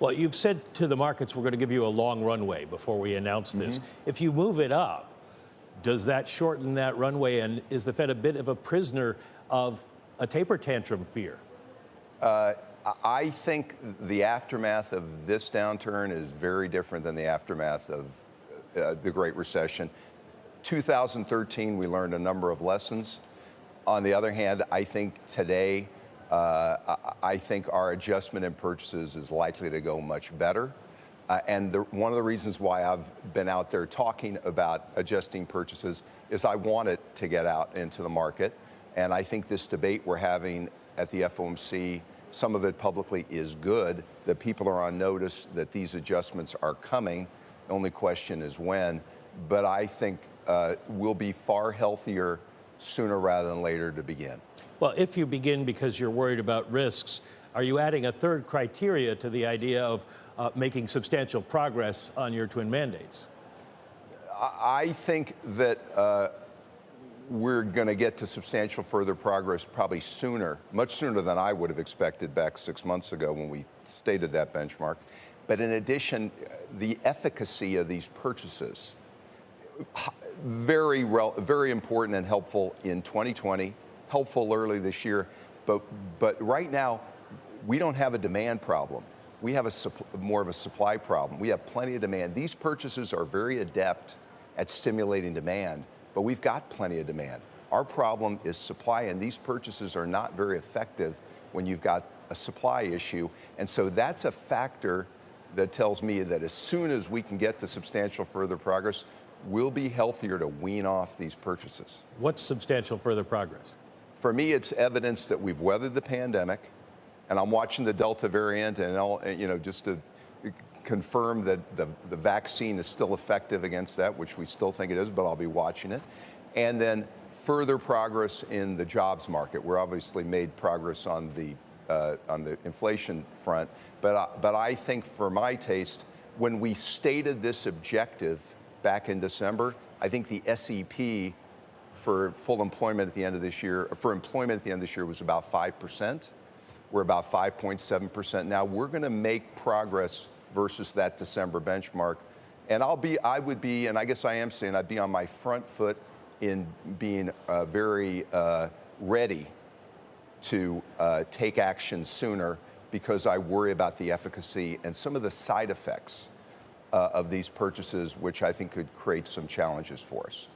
Well, you've said to the markets we're going to give you a long runway before we announce this. If you move it up, does that shorten that runway? And is the Fed a bit of a prisoner of a taper tantrum fear? I think the aftermath of this downturn is very different than the aftermath of the Great Recession. 2013, we learned a number of lessons. On the other hand, I think today, I think our adjustment in purchases is likely to go much better. And one of the reasons why I've been out there talking about adjusting purchases is I want it to get out into the market. And I think this debate we're having at the FOMC, some of it publicly, is good, that people are on notice that these adjustments are coming. The only question is when. But I think we'll be far healthier sooner rather than later to begin. Well, if you begin because you're worried about risks, are you adding a third criteria to the idea of making substantial progress on your twin mandates? I think that we're going to get to substantial further progress probably sooner, much sooner than I would have expected back 6 months ago when we stated that benchmark. But in addition, the efficacy of these purchases, very important and helpful in 2020, helpful early this year. But right now, we don't have a demand problem. We have more of a supply problem. We have plenty of demand. These purchases are very adept at stimulating demand, but we've got plenty of demand. Our problem is supply, and these purchases are not very effective when you've got a supply issue. And so that's a factor that tells me that as soon as we can get to substantial further progress, we'll be healthier to wean off these purchases. What's substantial further progress? For me, it's evidence that we've weathered the pandemic, and I'm watching the Delta variant, and just to confirm that the vaccine is still effective against that, which we still think it is, but I'll be watching it. And then further progress in the jobs market. We're obviously made progress on the inflation front, but I think for my taste, when we stated this objective back in December, I think the SEP for full employment at the end of this year, was about 5%. We're about 5.7% now. We're going to make progress versus that December benchmark. And I would be, and I guess I am saying I'd be on my front foot in being very ready to take action sooner, because I worry about the efficacy and some of the side effects of these purchases, which I think could create some challenges for us.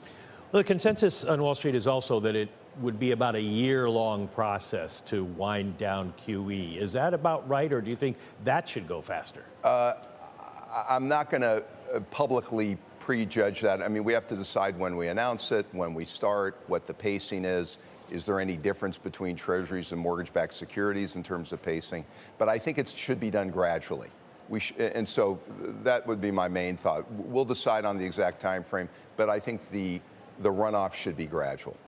Well, the consensus on Wall Street is also that it would be about a year-long process to wind down QE. Is that about right, or do you think that should go faster? I'm not going to publicly prejudge that. I mean, we have to decide when we announce it, when we start, what the pacing is. Is there any difference between treasuries and mortgage-backed securities in terms of pacing? But I think it should be done gradually. And so that would be my main thought. We'll decide on the exact time frame, but I think the runoff should be gradual.